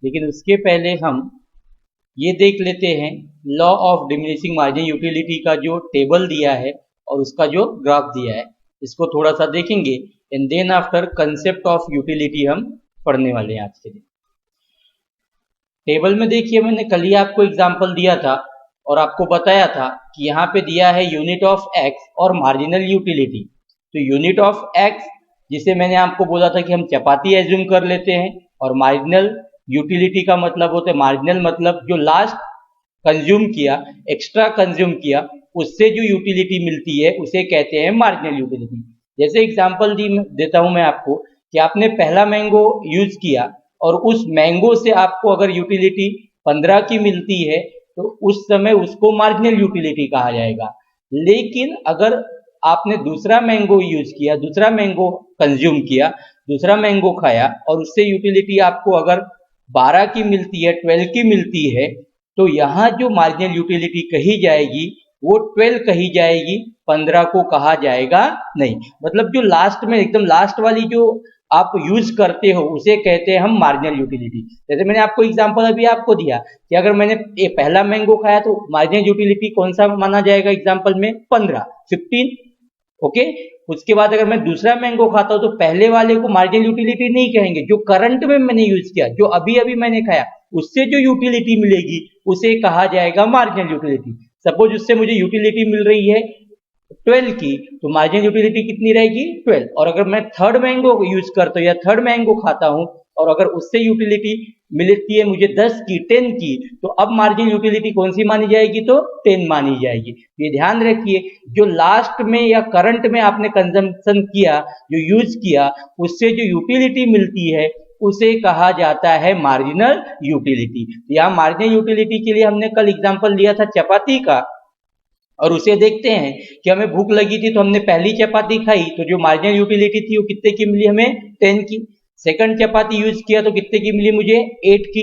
लेकिन उसके पहले हम ये देख लेते हैं law of diminishing margin utility का जो टेबल दिया है और उसका जो ग्राफ दिया है, इसको थोड़ा सा देखेंगे and then after concept of utility हम पढ़ने वाले हैं आज के दिन। टेबल में देखिए, मैंने कल ही आपको एग्जांपल दिया था और आपको बताया था कि यहाँ पे दिया है यूनिट ऑफ एक्स और मार्जिनल यूटिलिटी। तो यूनिट ऑफ एक्स, जिसे मैंने आपको बोला था कि हम चपाती एज्यूम कर लेते हैं, और मार्जिनल यूटिलिटी का मतलब होता है, मार्जिनल मतलब जो लास्ट कंज्यूम किया, एक्स्ट्रा कंज्यूम किया, उससे जो यूटिलिटी मिलती है उसे कहते हैं मार्जिनल यूटिलिटी। जैसे एग्जांपल देता हूं मैं आपको कि आपने पहला मैंगो यूज किया और उस मैंगो से आपको अगर यूटिलिटी 15 की मिलती है तो उस समय उसको मार्जिनल यूटिलिटी कहा जाएगा। लेकिन अगर आपने दूसरा मैंगो यूज किया, दूसरा मैंगो कंज्यूम किया, दूसरा मैंगो खाया और उससे यूटिलिटी आपको अगर 12 की मिलती है, 12 की मिलती है, तो यहाँ जो मार्जिनल यूटिलिटी कही जाएगी वो 12 कही जाएगी, 15 को कहा जाएगा नहीं। मतलब जो लास्ट में एकदम लास्ट वाली जो आप यूज करते हो उसे कहते हैं हम मार्जिनल यूटिलिटी। जैसे मैंने आपको एग्जांपल अभी आपको दिया कि अगर मैंने ये पहला मैंगो खाया तो मार्जिनल यूटिलिटी कौन सा माना जाएगा एग्जांपल में, 15, 15, ओके। उसके बाद अगर मैं दूसरा मैंगो खाता हूं तो पहले वाले को मार्जिनल यूटिलिटी नहीं कहेंगे, जो करंट में मैंने यूज किया, जो अभी अभी मैंने खाया, उससे जो यूटिलिटी मिलेगी उसे कहा जाएगा मार्जिनल यूटिलिटी। सपोज उससे मुझे यूटिलिटी मिल रही है 12 की, तो मार्जिनल यूटिलिटी कितनी रहेगी, 12। और अगर मैं थर्ड मैंगो यूज करता हूँ या थर्ड मैंगो खाता हूँ और अगर उससे यूटिलिटी मिलती है मुझे 10 की, 10 की, तो अब मार्जिनल यूटिलिटी कौन सी मानी जाएगी, तो 10 मानी जाएगी। ये ध्यान रखिए, जो लास्ट में या करंट में आपने कंजम्पशन किया, जो यूज किया, उससे जो यूटिलिटी मिलती है उसे कहा जाता है मार्जिनल यूटिलिटी। यहाँ मार्जिनल यूटिलिटी के लिए हमने कल एग्जांपल लिया था चपाती का, और उसे देखते हैं कि हमें भूख लगी थी तो हमने पहली चपाती खाई तो जो मार्जिनल यूटिलिटी थी वो कितने की मिली हमें, 10 की। सेकंड चपाती यूज किया तो कितने की मिली मुझे, 8 की।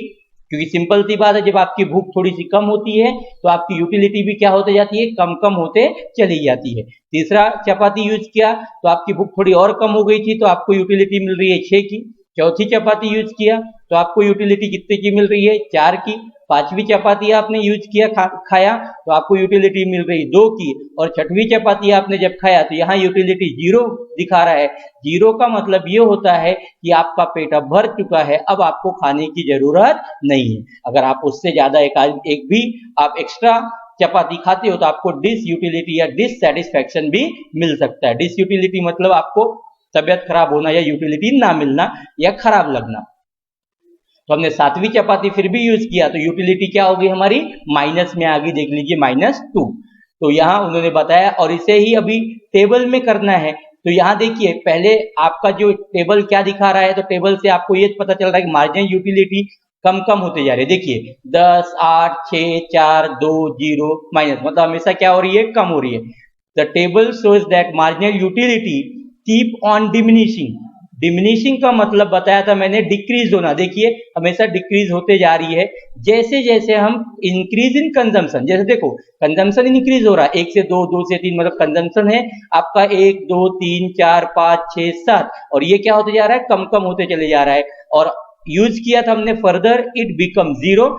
क्योंकि सिंपल सी बात है, जब आपकी भूख थोड़ी सी कम होती है तो आपकी यूटिलिटी भी क्या होते जाती है, कम कम होते चली जाती है। तीसरा चपाती यूज किया तो आपकी भूख थोड़ी और कम हो गई थी तो आपको यूटिलिटी मिल रही है 6 की। चौथी चपाती यूज किया तो आपको यूटिलिटी कितने की मिल रही है, 4 की। पांचवी चपाती आपने यूज किया, खाया, तो आपको यूटिलिटी मिल रही 2 की। और छठवीं चपाती आपने जब खाया तो यहाँ यूटिलिटी 0 दिखा रहा है। 0 का मतलब ये होता है कि आपका पेट अब भर चुका है, अब आपको खाने की जरूरत नहीं है। अगर आप उससे ज्यादा एक भी आप एक्स्ट्रा चपाती खाते हो तो आपको डिसयूटिलिटी या डिससैटिस्फैक्शन भी मिल सकता है। डिसयूटिलिटी मतलब आपको तबियत खराब होना या यूटिलिटी ना मिलना या खराब लगना। तो हमने 7वीं चपाती फिर भी यूज किया तो यूटिलिटी क्या होगी हमारी, माइनस में आ गई, देख लीजिए -2। तो यहाँ उन्होंने बताया और इसे ही अभी टेबल में करना है। तो यहाँ देखिए, पहले आपका जो टेबल क्या दिखा रहा है, तो टेबल से आपको ये पता चल रहा है कि मार्जिनल यूटिलिटी कम कम होते जा रहे हैं। देखिए 10, 8, 6, 4, 2, 0, माइनस, मतलब हमेशा क्या हो रही है, कम हो रही है। The table shows that marginal utility keep on diminishing. Diminishing का मतलब बताया था मैंने, डिक्रीज होना। देखिए हमेशा डिक्रीज होते जा रही है जैसे जैसे हम इंक्रीज इन कंजम्पशन, जैसे देखो कंजम्पशन इंक्रीज हो रहा है 1 से 2, 2 से 3, मतलब कंजम्पशन है आपका 1, 2, 3, 4, 5, 6, 7, और ये क्या होते जा रहा है, कम कम होते चले जा रहा है। और यूज किया था हमने फर्दर इट बिकम 0,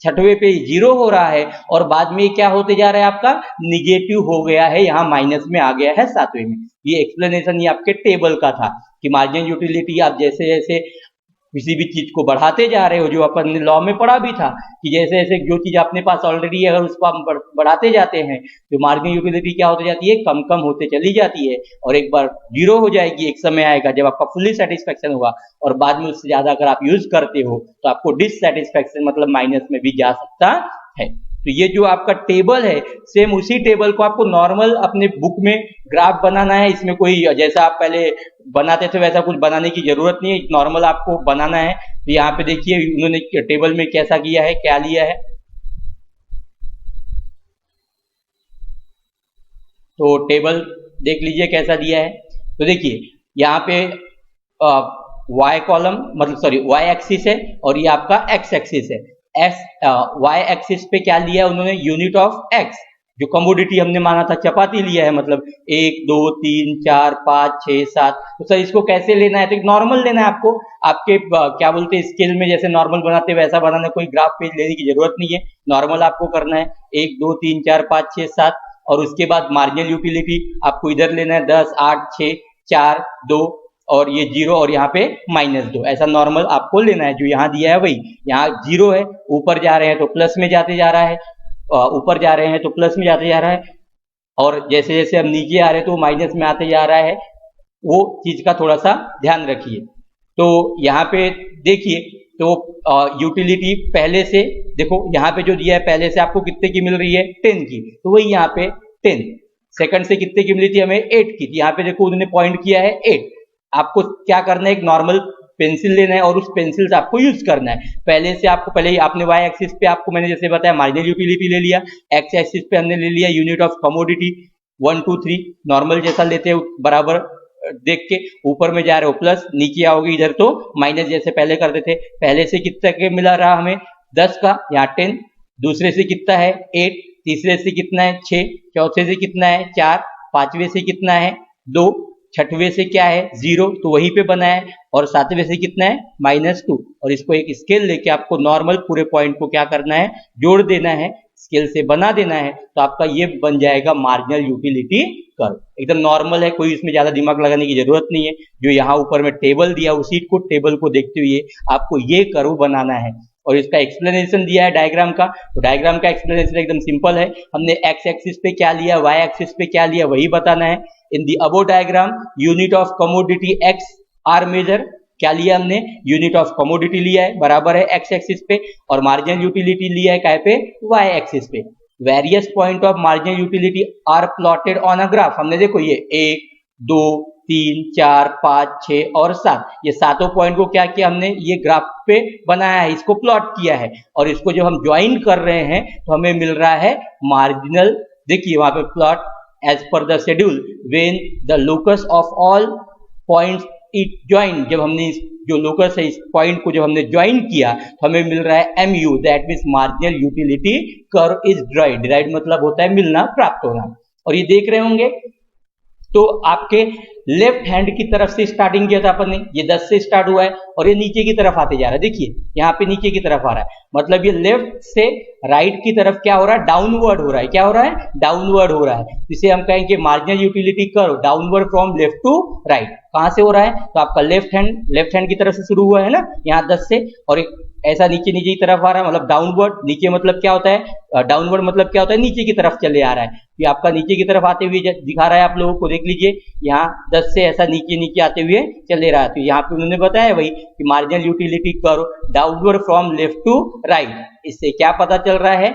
छठवें पे 0 हो रहा है और बाद में क्या होते जा रहा है, आपका निगेटिव हो गया है, यहाँ माइनस में आ गया है 7वें में। ये एक्सप्लेनेशन ये आपके टेबल का था कि मार्जिनल यूटिलिटी आप जैसे जैसे किसी भी चीज को बढ़ाते जा रहे हो, जो अपन ने लॉ में पढ़ा भी था कि जैसे जैसे जो चीज अपने पास ऑलरेडी है अगर उसको हम बढ़ाते जाते हैं तो मार्जिनल यूटिलिटी क्या होती जाती है, कम कम होते चली जाती है और एक बार 0 हो जाएगी। एक समय आएगा जब आपका फुल्ली सेटिस्फेक्शन होगा और बाद में उससे ज्यादा अगर आप यूज करते हो तो आपको डिससैटिस्फैक्शन मतलब माइनस में भी जा सकता है। तो ये जो आपका टेबल है, सेम उसी टेबल को आपको नॉर्मल अपने बुक में ग्राफ बनाना है। इसमें कोई जैसा आप पहले बनाते थे वैसा कुछ बनाने की जरूरत नहीं है, नॉर्मल आपको बनाना है। तो यहाँ पे देखिए उन्होंने टेबल में कैसा किया है, क्या लिया है, तो टेबल देख लीजिए कैसा दिया है। तो देखिए यहाँ पे y कॉलम मतलब सॉरी y एक्सिस है और ये आपका x एक्सिस है। y एक्सिस पे क्या लिया है उन्होंने, यूनिट ऑफ x, जो कमोडिटी हमने माना था चपाती लिया है, मतलब 1 2 3 4 5 6 7, तो सर इसको कैसे लेना है? तो नॉर्मल लेना है आपको, आपके क्या बोलते हैं स्केल में जैसे नॉर्मल बनाते हैं वैसा बनाना, कोई ग्राफ पेज लेने की जरूरत नहीं है, नॉर्मल आपको करना है 1 2 3 4 5 6 7, और उसके बाद मार्जिनल यूटिलिटी आपको इधर लेना है 10 8 6 4 2 और ये 0 और यहाँ पे -2, ऐसा नॉर्मल आपको लेना है। जो यहाँ दिया है वही, यहाँ 0 है, ऊपर जा रहे हैं तो प्लस में जाते जा रहा है, ऊपर जा रहे हैं तो प्लस में जाते जा रहा है, और जैसे जैसे हम नीचे आ रहे हैं तो माइनस में आते जा रहा है, वो चीज का थोड़ा सा ध्यान रखिए। तो यहाँ पे देखिए, तो यूटिलिटी पहले से देखो, यहाँ पे जो दिया है पहले से आपको कितने की मिल रही है 10 की, तो वही यहाँ पे 10, सेकंड से कितने की मिली थी हमें 8 की, यहाँ पे देखो उन्होंने पॉइंट किया है 8। आपको क्या करना है, एक नॉर्मल पेंसिल लेना है और उस पेंसिल से आपको यूज करना है। पहले से आपको, पहले ही आपने वाई एक्सिस पे आपको मैंने जैसे बताया मार्जिनल यूटिलिटी ले लिया, एक्स एक्सिस पे हमने ले लिया यूनिट ऑफ कमोडिटी 1 2 3, नॉर्मल जैसा लेते हैं बराबर देख के, ऊपर में जा रहे हो प्लस, नीचे आओगे इधर तो माइनस जैसे पहले करते थे। पहले से कितना के मिला रहा हमें 10 का, यहाँ 10, दूसरे से कितना है 8, तीसरे से कितना है 6, चौथे से कितना है 4, पांचवे से कितना है 2, छठवें से क्या है 0, तो वहीं पे बना है, और सातवें से कितना है -2, और इसको एक स्केल लेके आपको नॉर्मल पूरे पॉइंट को क्या करना है, जोड़ देना है, स्केल से बना देना है, तो आपका ये बन जाएगा मार्जिनल यूटिलिटी कर्व। एकदम नॉर्मल है, कोई इसमें ज्यादा दिमाग लगाने की जरूरत नहीं है। जो यहाँ ऊपर में टेबल दिया उसी को टेबल को देखते हुए आपको ये कर्व बनाना है, और इसका एक्सप्लेनेशन दिया है डायग्राम का, तो डायग्राम का एक्सप्लेनेशन एकदम सिंपल है, हमने एक्स एक्सिस पे क्या लिया, वाई एक्सिस पे क्या लिया, वही बताना है। In the above diagram unit of commodity X are measure, क्या लिया हमने, यूनिट ऑफ कमोडिटी लिया है, बराबर है एक्स एक्सिस पे, और मार्जिनल यूटिलिटी लिया है काय पे, वाई एक्सिस पे। Various point of marginal utility are plotted on a graph, हमने देखो ये 1 2 3 4 5 6 और 7, ये सातों पॉइंट को क्या किया हमने, ये ग्राफ पे बनाया है, इसको प्लॉट किया है, और इसको जो हम ज्वाइन कर रहे हैं तो हमें मिल रहा है मार्जिनल, देखिए वहां पे plot as per the schedule when the locus of all points it join, जब हमने जो लोकस है इस पॉइंट को जब हमने ज्वाइन किया तो हमें मिल रहा है MU, that means marginal utility curve is dried, dried मतलब होता है मिलना, प्राप्त होना। और ये देख रहे होंगे तो आपके लेफ्ट हैंड की तरफ से स्टार्टिंग किया था अपन ने, ये 10 से स्टार्ट हुआ है और ये नीचे की तरफ आते जा रहा है, देखिए यहाँ पे नीचे की तरफ आ रहा है, मतलब ये लेफ्ट से राइट की तरफ क्या हो रहा है, डाउनवर्ड हो रहा है, क्या हो रहा है, डाउनवर्ड हो रहा है। इसे हम कहेंगे marginal utility curve downward from left to right. कहां से हो रहा है, तो आपका लेफ्ट हैंड की तरफ से शुरू हुआ है ना, यहाँ 10 से, और एक ऐसा नीचे नीचे की तरफ आ रहा है, मतलब डाउनवर्ड, नीचे मतलब क्या होता है, डाउनवर्ड मतलब क्या होता है, नीचे की तरफ चले आ रहा है, ये आपका नीचे की तरफ आते हुए दिखा रहा है आप लोगों को, देख लीजिए यहाँ 10 से ऐसा नीचे नीचे आते हुए चले रहा है। तो यहाँ पे उन्होंने बताया वही कि marginal utility curve downward from left to right. इससे क्या पता चल रहा है,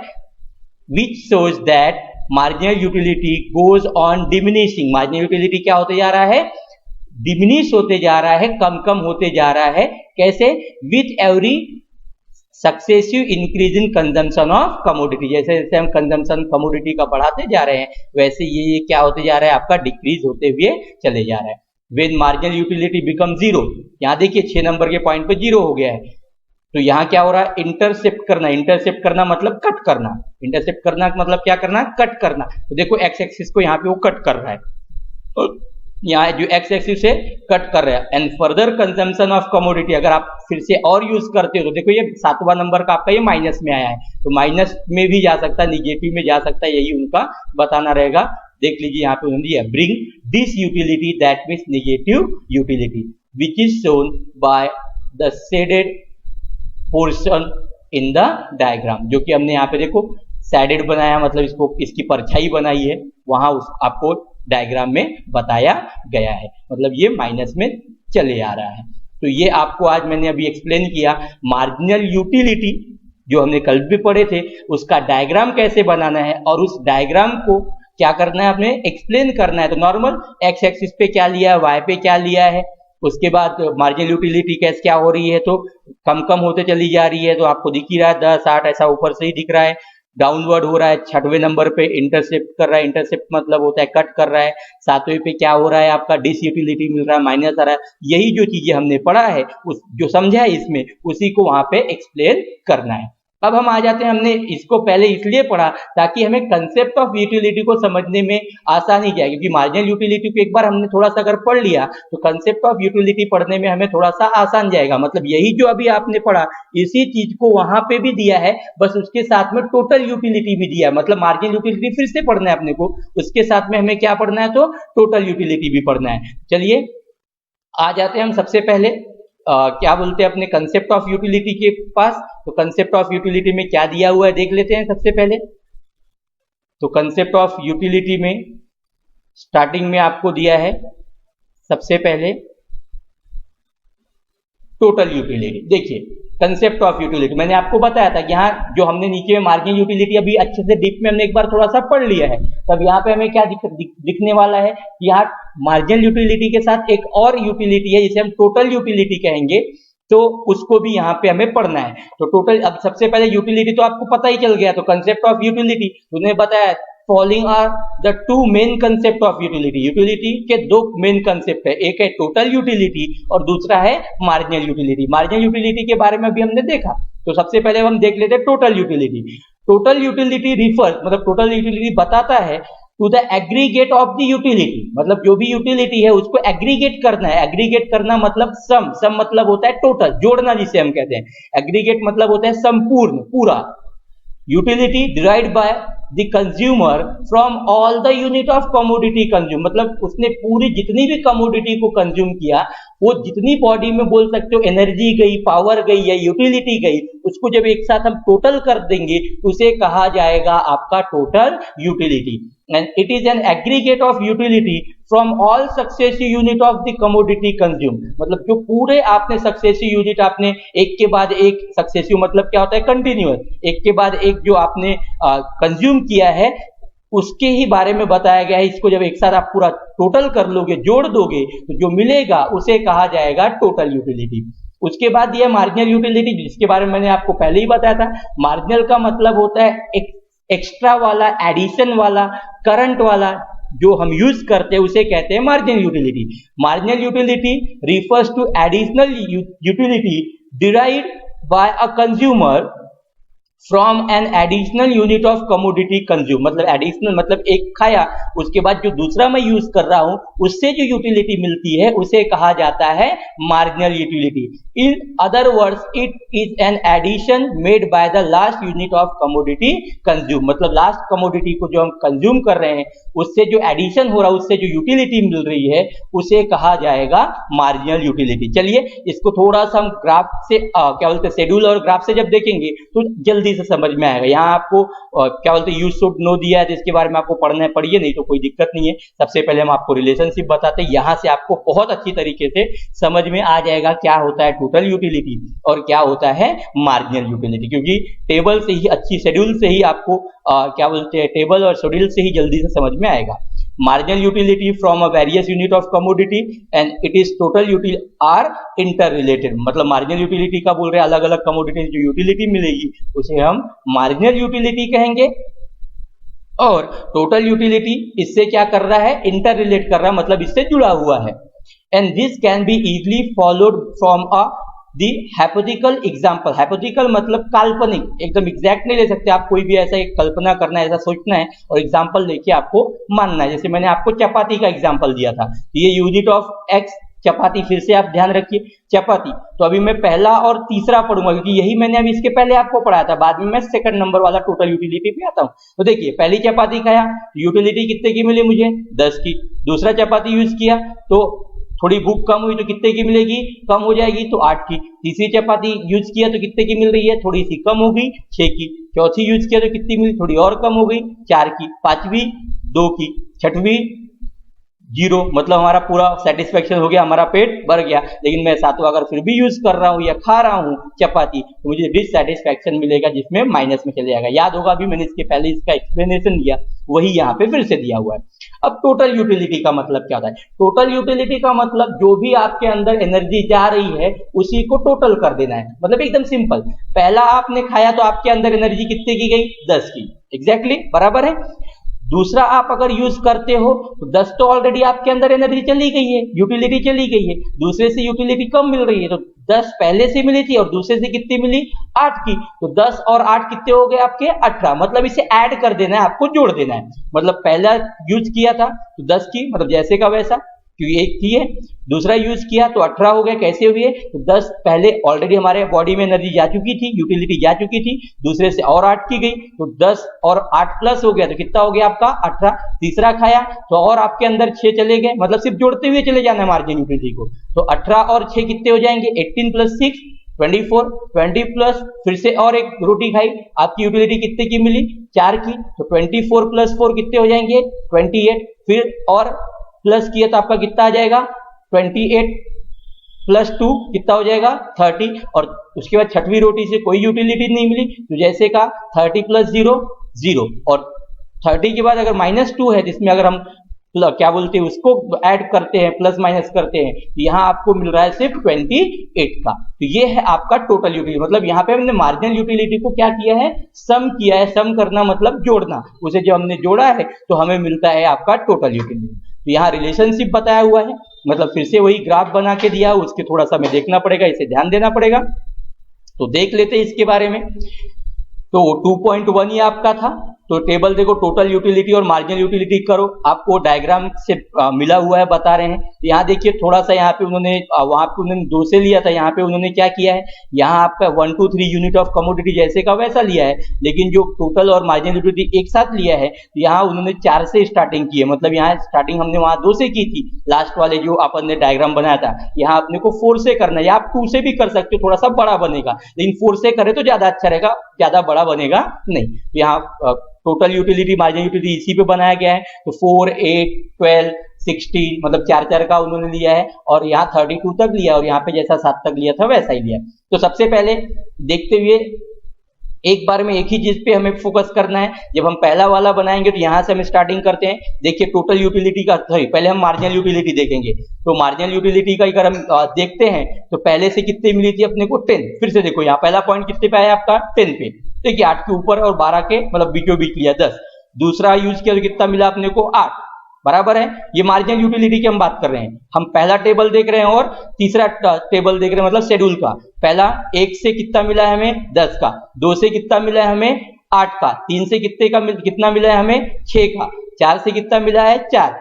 which shows that marginal utility goes on diminishing, marginal utility क्या होते जा रहा है, डिमिनिश होते जा रहा है, कम कम होते जा रहा है। कैसे, with every successive increase in consumption of commodity, जैसे जैसे हम कंजम्पशन कमोडिटी का बढ़ाते जा रहे हैं वैसे ये क्या होते जा रहा है, आपका डिक्रीज होते हुए चले जा रहा है। व्हेन मार्जिनल यूटिलिटी बिकम 0, यहाँ देखिए 6 नंबर के पॉइंट पे 0 हो गया है, तो यहाँ क्या हो रहा है, इंटरसेप्ट करना, इंटरसेप्ट करना मतलब कट करना, इंटरसेप्ट करना मतलब क्या करना, कट करना। तो देखो एक्स एक्सिस को यहाँ पे वो कट कर रहा है, यहाँ जो एक्स एक्सिस से कट कर रहा है, and further consumption of commodity, अगर आप फिर से और यूज करते हो तो देखो ये 7वां नंबर का आपका ये माइनस में आया है, तो माइनस में भी जा सकता है, निगेटिव में जा सकता है, यही उनका बताना रहेगा। देख लीजिए यहाँ पे उन्होंने दिया bring this utility, that means negative utility, which is shown by the shaded portion in the diagram, जो कि हमने यहाँ पे देखो शेडेड बनाया, मतलब इसको इसकी परछाई बनाई है, वहां आपको डायग्राम में बताया गया है, मतलब ये माइनस में चले आ रहा है। तो ये आपको आज मैंने अभी एक्सप्लेन किया, मार्जिनल यूटिलिटी जो हमने कल भी पढ़े थे उसका डायग्राम कैसे बनाना है, और उस डायग्राम को क्या करना है, हमें एक्सप्लेन करना है। तो नॉर्मल एक्स एक्सिस पे क्या लिया है, वाई पे क्या लिया है, उसके बाद मार्जिनल यूटिलिटी कैसे क्या हो रही है, तो कम कम होते चली जा रही है, तो आपको दिख ही रहा है 10 8 ऐसा ऊपर से ही दिख रहा है, डाउनवर्ड हो रहा है, 6वें नंबर पे इंटरसेप्ट कर रहा है, इंटरसेप्ट मतलब होता है कट कर रहा है, 7वें पे क्या हो रहा है, आपका डिस यूटिलिटी मिल रहा है, माइनस आ रहा है। यही जो चीजें हमने पढ़ा है, उस जो समझा है इसमें, उसी को वहां पे एक्सप्लेन करना है। अब हम आ जाते हैं, हमने इसको पहले इसलिए पढ़ा ताकि हमें कंसेप्ट ऑफ यूटिलिटी को समझने में आसानी जाए, क्योंकि मार्जिनल यूटिलिटी को एक बार हमने थोड़ा सा अगर पढ़ लिया तो कंसेप्ट ऑफ यूटिलिटी पढ़ने में हमें थोड़ा सा आसान जाएगा। मतलब यही जो अभी आपने पढ़ा इसी चीज को वहां पे भी दिया है, बस उसके साथ में टोटल यूटिलिटी भी दिया है। मतलब मार्जिनल यूटिलिटी फिर से पढ़ना है अपने को, उसके साथ में हमें क्या पढ़ना है, तो टोटल यूटिलिटी भी पढ़ना है। चलिए आ जाते हैं हम सबसे पहले क्या बोलते हैं अपने कंसेप्ट ऑफ यूटिलिटी के पास। तो कंसेप्ट ऑफ यूटिलिटी में क्या दिया हुआ है देख लेते हैं सबसे पहले। तो कंसेप्ट ऑफ यूटिलिटी में स्टार्टिंग में आपको दिया है सबसे पहले टोटल यूटिलिटी। देखिए कंसेप्ट ऑफ यूटिलिटी मैंने आपको बताया था कि यहाँ जो हमने नीचे में मार्जिनल यूटिलिटी अभी अच्छे से डीप में हमने एक बार थोड़ा सा पढ़ लिया है, तब यहाँ पे हमें क्या दिखने वाला है, यहाँ मार्जिनल यूटिलिटी के साथ एक और यूटिलिटी है जिसे हम टोटल यूटिलिटी कहेंगे, तो उसको भी यहाँ पे हमें पढ़ना है। तो टोटल, अब सबसे पहले यूटिलिटी तो आपको पता ही चल गया, तो कंसेप्ट ऑफ यूटिलिटी उन्हें बताया following are the two main concept of utility. Utility के दो मेन कंसेप्ट है, एक है टोटल यूटिलिटी और दूसरा है मार्जिनल यूटिलिटी। मार्जिनल यूटिलिटी के बारे में अभी हमने देखा, तो सबसे पहले हम देख लेते हैं total utility. Total utility refers, मतलब टोटल यूटिलिटी बताता है to the aggregate of the utility, मतलब जो भी यूटिलिटी है उसको एग्रीगेट करना है। एग्रीगेट करना मतलब सम मतलब होता है टोटल, जोड़ना जिसे हम कहते हैं। एग्रीगेट मतलब होता है संपूर्ण, पूरा। Utility derived by the consumer from all the unit of commodity consume, मतलब उसने पूरी जितनी भी कमोडिटी को कंज्यूम किया, वो जितनी बॉडी में बोल सकते हो एनर्जी गई, पावर गई या यूटिलिटी गई, उसको जब एक साथ हम टोटल कर देंगे तो उसे कहा जाएगा आपका total utility. And it is an aggregate of utility from all successive unit of the commodity consume, मतलब जो पूरे आपने सक्सेसिव यूनिट आपने एक के बाद एक, सक्सेसिव मतलब क्या होता है, कंटिन्यूअस, एक के बाद एक जो आपने कंज्यूम किया है उसके ही बारे में बताया गया है। इसको जब एक साथ आप पूरा टोटल कर लोगे, जोड़ दोगे, तो जो मिलेगा उसे कहा जाएगा टोटल यूटिलिटी। उसके बाद ये मार्जिनल यूटिलिटी, जिसके बारे में मैंने आपको पहले ही बताया था। मार्जिनल का मतलब होता है एक्स्ट्रा वाला, एडिशन वाला, करंट वाला जो हम यूज करते हैं उसे कहते हैं marginal utility. Marginal utility refers to additional utility derived by a consumer from an additional unit of commodity consume, मतलब एडिशनल मतलब एक खाया, उसके बाद जो दूसरा मैं यूज कर रहा हूं उससे जो यूटिलिटी मिलती है उसे कहा जाता है marginal utility. In other words it is an addition made by the last unit of commodity consume, मतलब लास्ट कमोडिटी को जो हम कंज्यूम कर रहे हैं उससे जो एडिशन हो रहा है, उससे जो यूटिलिटी मिल रही है उसे कहा जाएगा मार्जिनल यूटिलिटी। चलिए इसको थोड़ा सा हम ग्राफ से क्या बोलते हैं, शेड्यूल और ग्राफ से जब देखेंगे तो जल्दी से समझ में आएगा। यहाँ आपको क्या बोलते हैं यूज शुड नो दिया है, जिसके बारे में आपको पढ़ना है पढ़िए, नहीं तो कोई दिक्कत नहीं है। सबसे पहले हम आपको रिलेशनशिप बताते हैं, यहाँ से आपको बहुत अच्छी तरीके से समझ में आ जाएगा क्या होता है टोटल यूटिलिटी और क्या होता है मार्जिनल यूटिलिटी, क्योंकि टेबल से ही, अच्छी शेड्यूल से ही आपको क्या बोलते हैं, टेबल और शेड्यूल से ही जल्दी से समझ में आएगा। Marginal utility from a various unit of commodity and it is total utility are interrelated, मतलब marginal utility का बोल रहे हैं अलग अलग commodity जो utility मिलेगी उसे हम marginal utility कहेंगे, और total utility इससे क्या कर रहा है, interrelate कर रहा है, मतलब इससे जुड़ा हुआ है। and this can be easily followed from a the hypothetical example. Hypothetical मतलब काल्पनिक, एकदम एग्जैक्ट नहीं ले सकते आप, कोई भी ऐसा एक कल्पना करना है, ऐसा सोचना है और एग्जाम्पल लेके आपको मानना है। जैसे मैंने आपको चपाती का एग्जाम्पल दिया था, ये यूनिट ऑफ एक्स चपाती, फिर से आप ध्यान रखिए चपाती। तो अभी मैं पहला और तीसरा पढ़ूंगा क्योंकि यही मैंने अभी इसके पहले आपको पढ़ाया था, बाद में मैं सेकंड नंबर वाला टोटल यूटिलिटी पे आता हूं। तो देखिए पहली चपाती खाया, यूटिलिटी कितने की मिली मुझे, 10 की। दूसरा चपाती यूज किया तो थोड़ी भूख कम हुई तो कितने की मिलेगी, कम हो जाएगी, तो 8 की। तीसरी चपाती यूज किया तो कितने की मिल रही है, थोड़ी सी कम हो गई, 6 की। चौथी यूज किया तो कितनी मिली, थोड़ी और कम हो गई, 4 की। पांचवी 2 की। छठवीं 0, मतलब हमारा पूरा सेटिस्फेक्शन हो गया, हमारा पेट भर गया। लेकिन मैं सातवां अगर फिर भी यूज कर रहा हूं या खा रहा हूं चपाती तो मुझे डिससेटिस्फेक्शन मिलेगा, जिसमें माइनस में चले जाएगा। याद होगा अभी मैंने इसके पहले इसका एक्सप्लेनेशन दिया, वही यहाँ पे फिर से दिया हुआ है। अब टोटल यूटिलिटी का मतलब क्या होता है, टोटल यूटिलिटी का मतलब जो भी आपके अंदर एनर्जी जा रही है उसी को टोटल कर देना है। मतलब एकदम सिंपल, पहला आपने खाया तो आपके अंदर एनर्जी कितने की गई, 10 की, एग्जैक्टली बराबर है। दूसरा आप अगर यूज करते हो तो 10 तो ऑलरेडी आपके अंदर एनर्जी चली गई है, यूटिलिटी चली गई है, दूसरे से यूटिलिटी कम मिल रही है, तो 10 पहले से मिली थी और दूसरे से कितनी मिली 8 की, तो 10 और 8 कितने हो गए आपके 18, मतलब इसे ऐड कर देना है, आपको जोड़ देना है। मतलब पहला यूज किया था तो 10 की, मतलब जैसे का वैसा, क्योंकि एक थी है, दूसरा यूज किया तो 18 हो गया। कैसे हुए, तो 10 पहले ऑलरेडी हमारे बॉडी में एनर्जी जा चुकी थी, यूटिलिटी जा चुकी थी, दूसरे से और 8 की गई तो 10 और 8 प्लस हो गया, तो कितना हो गया आपका 18। तीसरा खाया तो और आपके अंदर 6 चले गए, मतलब सिर्फ जोड़ते हुए चले जाना है मार्जिन यूटिलिटी को, तो 18 और 6 कितने हो जाएंगे 18 प्लस 6 24, 20 प्लस फिर से और एक रोटी खाई, आपकी यूटिलिटी कितने की मिली 4 की, तो 24 प्लस 4 कितने हो जाएंगे 28, फिर और प्लस किया तो आपका कितना आ जाएगा 28 प्लस 2 कितना हो जाएगा 30, और उसके बाद छठवीं रोटी से कोई यूटिलिटी नहीं मिली, तो जैसे का 30 प्लस 0 0, और 30 के बाद अगर -2 है जिसमें अगर हम क्या बोलते हैं उसको ऐड करते हैं, प्लस माइनस करते हैं, तो यहाँ आपको मिल रहा है सिर्फ 28 का। तो ये है आपका टोटल यूटिलिटी, मतलब यहाँ पे हमने मार्जिनल यूटिलिटी को क्या किया है, सम किया है। सम करना मतलब जोड़ना, उसे जब हमने जोड़ा है तो हमें मिलता है आपका टोटल यूटिलिटी। तो यहाँ रिलेशनशिप बताया हुआ है, मतलब फिर से वही ग्राफ बना के दिया, उसके थोड़ा सा हमें देखना पड़ेगा, इसे ध्यान देना पड़ेगा। तो देख लेते हैं इसके बारे में। तो 2.1 ये आपका था, तो टेबल देखो टोटल यूटिलिटी और मार्जिनल यूटिलिटी करो, आपको डायग्राम से मिला हुआ है, बता रहे हैं। यहाँ देखिए थोड़ा सा यहाँ पे उन्होंने वहां पे उन्होंने 2 से लिया था, यहाँ पे उन्होंने क्या किया है, यहाँ आपका 1 2 3 यूनिट ऑफ कमोडिटी जैसे का वैसा लिया है, लेकिन जो टोटल और मार्जिनल यूटिलिटी एक साथ लिया है, तो यहाँ उन्होंने 4 से स्टार्टिंग की है, मतलब यहाँ स्टार्टिंग हमने वहां 2 से की थी, लास्ट वाले जो अपन ने डायग्राम बनाया था, यहाँ अपने को 4 से करना है, या आप 2 से भी कर सकते हो, थोड़ा सा बड़ा बनेगा, लेकिन 4 से करे तो ज्यादा अच्छा रहेगा, ज्यादा बड़ा बनेगा नहीं। यहाँ टोटल यूटिलिटी मार्जिनल यूटिलिटी इसी पे बनाया गया है, तो 4 8 12 60 मतलब 4 का उन्होंने लिया है, और यहाँ 32 तक लिया, और यहाँ पे जैसा 7 तक लिया था वैसा ही लिया। तो सबसे पहले देखते हुए एक बार में एक ही चीज पे हमें फोकस करना है। जब हम पहला वाला बनाएंगे तो यहाँ से हम स्टार्टिंग करते हैं। देखिए टोटल यूटिलिटी का, सॉरी पहले हम मार्जिनल यूटिलिटी देखेंगे। तो मार्जिनल यूटिलिटी का अगर हम देखते हैं तो पहले से कितने मिली थी अपने को 10। फिर से देखो यहाँ पहला पॉइंट कितने पे आया आपका 10 पे, देखिए 8 के ऊपर और 12 के मतलब बीचों बीच लिया 10। दूसरा यूज किया तो कितना मिला अपने को 8, बराबर है। ये मार्जिनल यूटिलिटी की हम बात कर रहे हैं। हम पहला टेबल देख रहे हैं और तीसरा टेबल देख रहे हैं, मतलब शेड्यूल का। पहला 1 से कितना मिला है हमें 10 का, 2 से कितना मिला है हमें 8 का, 3 से कितना मिला है हमें 6 का, 4 से कितना मिला है 4,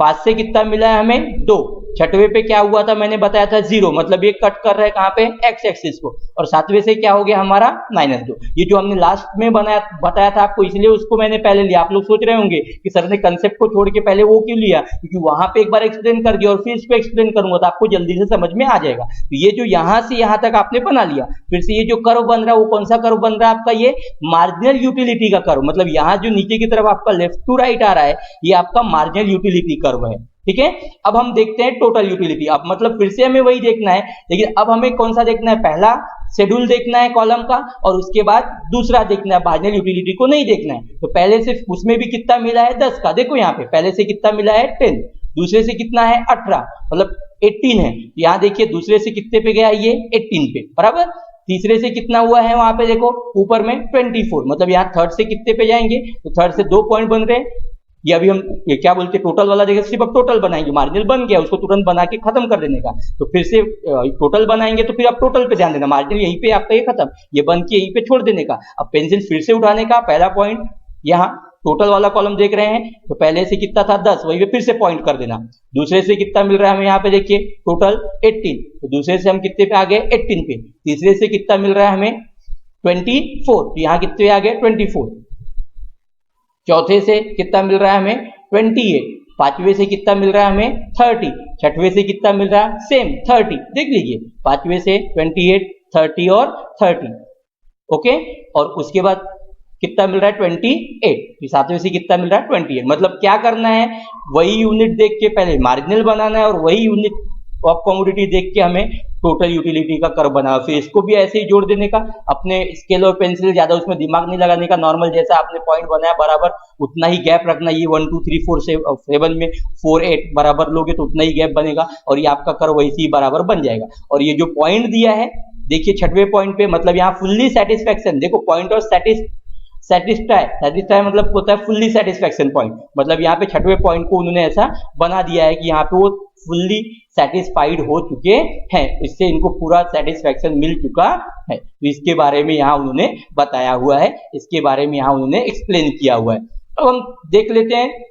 5 से कितना मिला है हमें 2, छठवें पे क्या हुआ था मैंने बताया था 0, मतलब ये कट कर रहा है कहाँ पे एक्स एक्सिस को, और सातवें से क्या हो गया हमारा -2। ये जो हमने लास्ट में बताया था आपको, इसलिए उसको मैंने पहले लिया। आप लोग सोच रहे होंगे कि सर ने कंसेप्ट को छोड़ के पहले वो क्यों लिया, क्योंकि वहां पे एक बार एक्सप्लेन कर दिया और फिर इसको एक्सप्लेन करूंगा तो आपको जल्दी से समझ में आ जाएगा। तो ये जो यहाँ से यहाँ तक आपने बना लिया, फिर से ये जो कर्व बन रहा है वो कौन सा कर्व बन रहा है आपका, ये मार्जिनल यूटिलिटी का कर्व, मतलब यहाँ जो नीचे की तरफ आपका लेफ्ट टू राइट आ रहा है ये आपका मार्जिनल यूटिलिटी कर्व है, ठीक है। अब हम देखते हैं टोटल यूटिलिटी। अब मतलब फिर से हमें वही देखना है, लेकिन अब हमें कौन सा देखना है, पहला शेड्यूल देखना है कॉलम का, और उसके बाद दूसरा देखना है, मार्जिनल यूटिलिटी को नहीं देखना है। तो पहले से उसमें भी कितना मिला है 10 का, देखो यहाँ पे पहले से कितना मिला है 10, दूसरे से कितना है 18 मतलब 18 है। यहाँ देखिए दूसरे से कितने पे गया ये 18 पे, बराबर। तीसरे से कितना हुआ है वहां पे देखो ऊपर में 24, मतलब यहाँ थर्ड से कितने पे जाएंगे, तो थर्ड से 2 पॉइंट बन रहे हैं। ये अभी हम ये क्या बोलते हैं टोटल वाला जगह सिर्फ अब टोटल बनाएंगे, मार्जिनल बन गया उसको तुरंत बना के खत्म कर देने का, तो फिर से टोटल बनाएंगे, तो फिर आप टोटल पे ध्यान देना, मार्जिनल यहीं पे आपका ये खत्म, ये बन के यहीं पे छोड़ देने का। अब पेंसिल फिर से उठाने का, पहला पॉइंट यहाँ टोटल वाला कॉलम देख रहे हैं, तो पहले से कितना था 10, वही पे फिर से पॉइंट कर देना। दूसरे से कितना मिल रहा है हमें यहाँ पे देखिए टोटल 18, तो दूसरे से हम कितने पे आ गए 18 पे। तीसरे से कितना मिल रहा है हमें 24, तो यहाँ कितने आ गए 24। चौथे से कितना मिल रहा है हमें 28, पांचवे से कितना मिल रहा है हमें 30, छठवें से कितना मिल रहा है सेम 30, देख लीजिए पांचवे से 28 30 और 30, ओके। और उसके बाद कितना मिल रहा है 28, सातवें से कितना मिल रहा है 28। मतलब क्या करना है, वही यूनिट देख के पहले मार्जिनल बनाना है और वही यूनिट ऑफ कमोडिटी देख के हमें टोटल यूटिलिटी का कर्व बना, फिर इसको भी ऐसे ही जोड़ देने का। अपने स्केल और पेंसिल ज्यादा उसमें दिमाग नहीं लगाने का, नॉर्मल जैसा आपने पॉइंट बनाया बराबर उतना ही गैप रखना। ये 1 2 3 4 7 में 4 8 बराबर लोगे तो उतना ही गैप बनेगा और ये आपका कर्व वैसे ही बराबर बन जाएगा। और ये जो पॉइंट दिया है देखिए छठवें पॉइंट पे, मतलब यहाँ फुल्ली सेटिस्फेक्शन, देखो पॉइंट ऑफ सेटिस्फाई मतलब होता है फुल्ली सेटिस्फैक्शन पॉइंट, मतलब यहाँ पे छठवें पॉइंट को उन्होंने ऐसा बना दिया है कि यहाँ पे वो फुल्ली सेटिस्फाइड हो चुके हैं, इससे इनको पूरा सेटिस्फैक्शन मिल चुका है। तो इसके बारे में यहाँ उन्होंने बताया हुआ है, इसके बारे में यहाँ उन्होंने एक्सप्लेन किया हुआ है। अब हम देख लेते हैं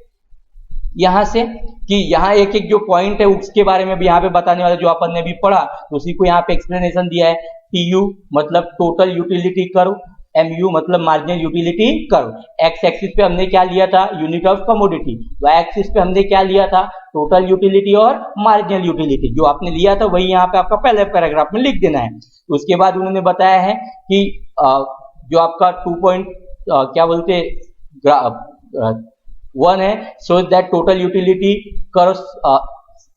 यहाँ से कि यहाँ एक एक जो पॉइंट है उसके बारे में भी यहाँ पे बताने वाला, जो अपन ने भी पढ़ा तो उसी को यहाँ पे एक्सप्लेनेशन दिया है। TU मतलब टोटल यूटिलिटी कर्व, MU मतलब marginal utility curve. X axis पे हमने क्या लिया था, unit of commodity, Y axis पे हमने क्या लिया था, टोटल यूटिलिटी और मार्जिनल यूटिलिटी। जो आपने लिया था वही यहाँ पे आपका पहले पैराग्राफ में लिख देना है। तो उसके बाद उन्होंने बताया है कि जो आपका 2 क्या बोलते वन है, so that total utility curve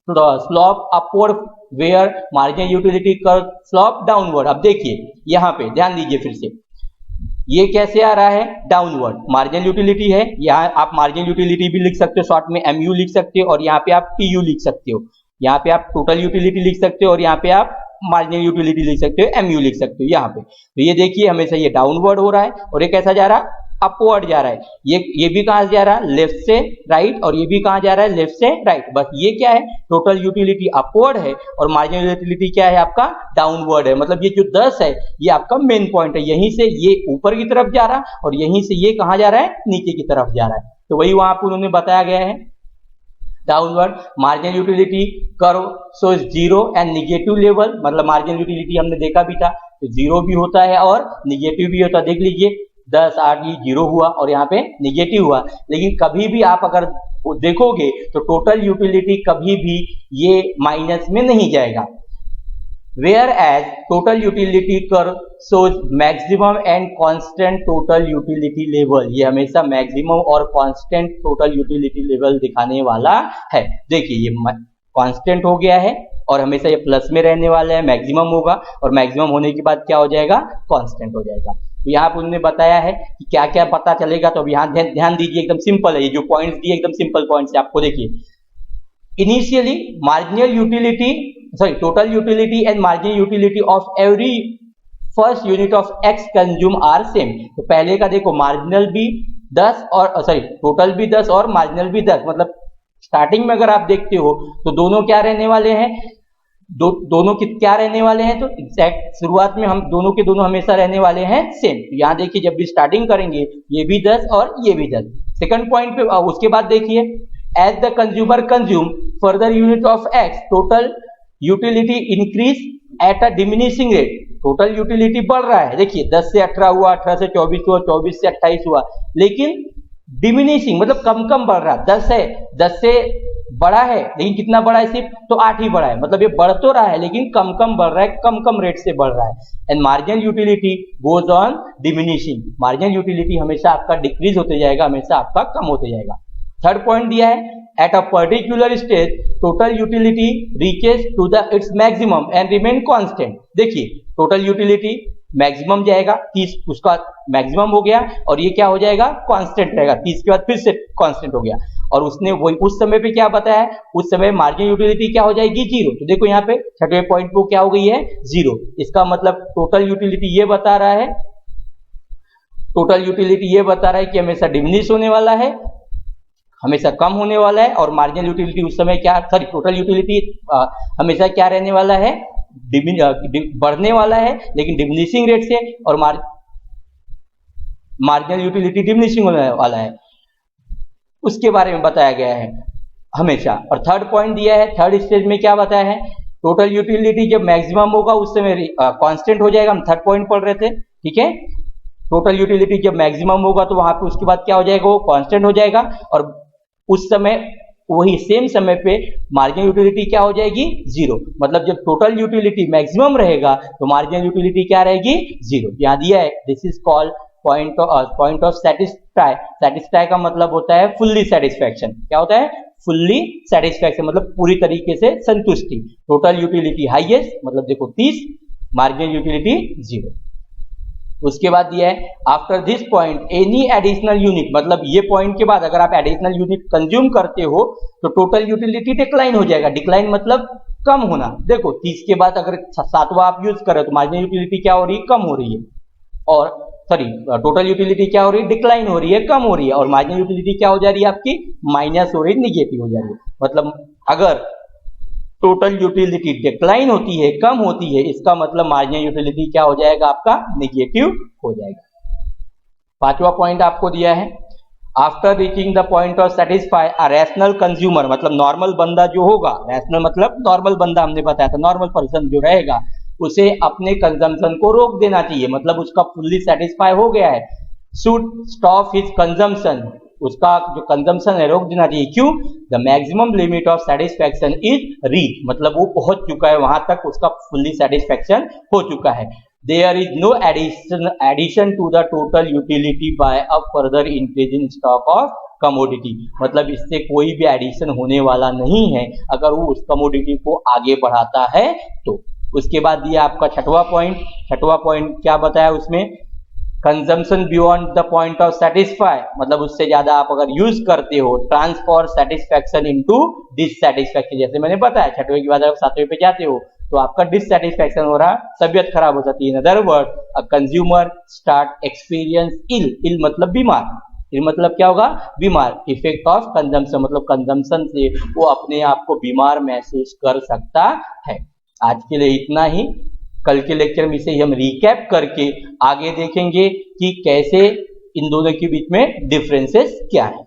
slope upward where marginal utility curve slope downward. अब देखिए यहाँ पे ध्यान दीजिए फिर से, ये कैसे आ रहा है, डाउनवर्ड। मार्जिनल यूटिलिटी है, यहाँ आप मार्जिनल यूटिलिटी भी लिख सकते हो, शॉर्ट में MU लिख सकते हो, और यहाँ पे आप TU लिख सकते हो। यहाँ पे आप टोटल यूटिलिटी लिख सकते हो और यहाँ पे आप मार्जिनल यूटिलिटी लिख सकते हो, MU लिख सकते हो यहाँ पे। तो ये देखिए हमेशा ये डाउनवर्ड हो रहा है और ये कैसा जा रहा है, अपवर्ड जा रहा है। ये भी कहां से जा रहा है, लेफ्ट से राइट, और ये भी कहां जा रहा है, लेफ्ट से राइट। बस ये क्या है, टोटल यूटिलिटी अपवर्ड है और मार्जिनल यूटिलिटी क्या है आपका, डाउनवर्ड है। मतलब ये जो 10 है ये आपका मेन पॉइंट है, यहीं से ये ऊपर की तरफ जा रहा है और यहीं से ये कहां जा रहा है, नीचे की तरफ जा रहा है। तो वही वहां पर उन्होंने बताया गया है, downward marginal utility curve shows zero and negative level. मतलब मार्जिनल यूटिलिटी हमने देखा भी था तो जीरो भी होता है और निगेटिव भी होता है। देख लीजिए 10 8 ये जीरो हुआ और यहाँ पे निगेटिव हुआ, लेकिन कभी भी आप अगर देखोगे तो टोटल यूटिलिटी कभी भी ये माइनस में नहीं जाएगा। Where as total utility curve shows maximum and constant total utility level, ये हमेशा मैक्सिमम और कांस्टेंट टोटल यूटिलिटी लेवल दिखाने वाला है। देखिए ये कांस्टेंट हो गया है और हमेशा ये प्लस में रहने वाला है, मैक्सिमम होगा और मैक्सिमम होने के बाद क्या हो जाएगा, कांस्टेंट हो जाएगा। तो यहाँ पर उन्होंने बताया है कि क्या क्या पता चलेगा। तो अब यहाँ ध्यान दीजिए, एकदम सिंपल है, ये जो पॉइंट्स दिए एकदम सिंपल पॉइंट्स है। आपको देखिए initially marginal utility total utility and marginal utility of every first unit of X consume are same. तो पहले का देखो मार्जिनल भी 10 और टोटल भी 10 और मार्जिनल भी 10। मतलब स्टार्टिंग में अगर आप देखते हो तो दोनों क्या रहने वाले हैं, दोनों क्या रहने वाले हैं, तो एग्जैक्ट शुरुआत में हम दोनों के दोनों हमेशा रहने वाले हैं सेम। तो यहाँ देखिए जब भी स्टार्टिंग करेंगे ये भी 10 और ये भी 10। सेकंड पॉइंट पे उसके बाद देखिए as the consumer consume further unit of X total utility increase at a diminishing rate. Total utility बढ़ रहा है, देखिए 10 से 18 हुआ, 18 से 24 हुआ, 24 से 28 हुआ, लेकिन डिमिनिशिंग मतलब कम कम बढ़ रहा है। 10 है, 10 से बड़ा है लेकिन कितना बड़ा है, सिर्फ तो 8 ही बड़ा है। मतलब ये बढ़ तो रहा है लेकिन कम कम बढ़ रहा है, कम कम रेट से बढ़ रहा है। And marginal utility goes on diminishing, marginal utility हमेशा आपका डिक्रीज होते जाएगा, हमेशा आपका कम होते जाएगा। थर्ड पॉइंट दिया है at a particular stage total utility reaches to the its maximum and remain constant. देखिए टोटल यूटिलिटी मैक्सिमम जाएगा, 30 उसका मैक्सिमम हो गया और ये क्या हो जाएगा, कांस्टेंट रहेगा। 30 के बाद फिर से कांस्टेंट हो गया और उसने वही उस समय पे क्या बताया है, उस समय मार्जिनल यूटिलिटी क्या हो जाएगी, जीरो। तो देखो यहाँ पे छठवें पॉइंट पे क्या हो गई है, जीरो। इसका मतलब टोटल यूटिलिटी ये बता रहा है, टोटल यूटिलिटी ये बता रहा है कि हमेशा डिमिनिश होने वाला है, हमेशा कम होने वाला है। और मार्जिनल यूटिलिटी उस समय क्या, टोटल यूटिलिटी हमेशा क्या रहने वाला है, बढ़ने वाला है लेकिन डिमिनिशिंग रेट से, और मार्जिनल यूटिलिटी डिमिनिशिंग होने वाला है, उसके बारे में बताया गया है हमेशा। और थर्ड पॉइंट दिया है, थर्ड स्टेज में क्या बताया है, टोटल यूटिलिटी जब मैक्सिमम होगा उस समय कांस्टेंट हो जाएगा। हम थर्ड पॉइंट पढ़ रहे थे, ठीक है। टोटल यूटिलिटी जब मैक्सिमम होगा तो वहां पे उसके बाद क्या हो जाएगा, वो कांस्टेंट हो जाएगा और उस समय वही सेम समय पे मार्जिनल यूटिलिटी क्या हो जाएगी, जीरो। मतलब जब टोटल यूटिलिटी मैक्सिमम रहेगा तो मार्जिनल यूटिलिटी क्या रहेगी, जीरो। यहां दिया है this is called point of satisfy. Satisfy का मतलब होता है फुल्ली सेटिस्फैक्शन। क्या होता है, फुल्ली सेटिस्फैक्शन मतलब पूरी तरीके से संतुष्टि। टोटल यूटिलिटी हाईएस्ट मतलब देखो 30, मार्जिनल यूटिलिटी जीरो। उसके बाद दिया है after this point any additional unit, मतलब ये पॉइंट के बाद अगर आप एडिशनल यूनिट कंज्यूम करते हो तो टोटल यूटिलिटी डिक्लाइन हो जाएगा। डिक्लाइन मतलब कम होना। देखो 30 के बाद अगर 7वां आप यूज करें तो मार्जिनल यूटिलिटी क्या हो रही है, कम हो रही है। और सॉरी टोटल यूटिलिटी क्या हो रही है, डिक्लाइन हो रही है, कम हो रही है, और मार्जिनल यूटिलिटी क्या हो जा रही है आपकी, माइनस हो रही है, निगेटिव हो जा रही है। मतलब अगर टोटल यूटिलिटी डिक्लाइन होती है, कम होती है, इसका मतलब मार्जिनल यूटिलिटी क्या हो जाएगा आपका, निगेटिव हो जाएगा। पांचवा पॉइंट आपको दिया है, after reaching the point of satisfy a rational consumer, मतलब नॉर्मल बंदा जो होगा, रैशनल मतलब नॉर्मल बंदा हमने बताया था, नॉर्मल पर्सन जो रहेगा उसे अपने कंजम्पशन को रोक देना चाहिए, मतलब उसका फुल्ली सेटिस्फाई हो गया है, शुड स्टॉप हिज कंजम्पशन, उसका जो कंजम्पशन है रोक देना चाहिए। क्यों, the maximum limit of satisfaction is reach, मतलब वो पहुंच चुका है, वहां तक उसका फुल्ली सेटिस्फैक्शन हो चुका है। There is no addition to the total utility by a further increase in stock of commodity, मतलब इससे कोई भी एडिशन होने वाला नहीं है अगर वो उस कमोडिटी को आगे बढ़ाता है तो। उसके बाद दिया आपका छठवां पॉइंट क्या बताया उसमें, consumption beyond the point of satisfy, मतलब उससे ज्यादा आप अगर यूज करते हो, ट्रांसफॉर सेटिस्फैक्शन इनटू डिससैटिस्फैक्शन, जैसे मैंने बताया छठवें के बाद अगर सातवें पे जाते हो तो आपका डिससैटिस्फैक्शन हो रहा, तबियत खराब हो जाती है। In other word, a consumer start experience ill मतलब बीमार, इल मतलब क्या होगा, बीमार, इफेक्ट ऑफ कंजम्पशन, मतलब कंजम्पशन से वो अपने आप को बीमार महसूस कर सकता है। आज के लिए इतना ही, कल के लेक्चर में इसे हम रिकैप करके आगे देखेंगे कि कैसे इन दोनों के बीच में डिफरेंसेस क्या है।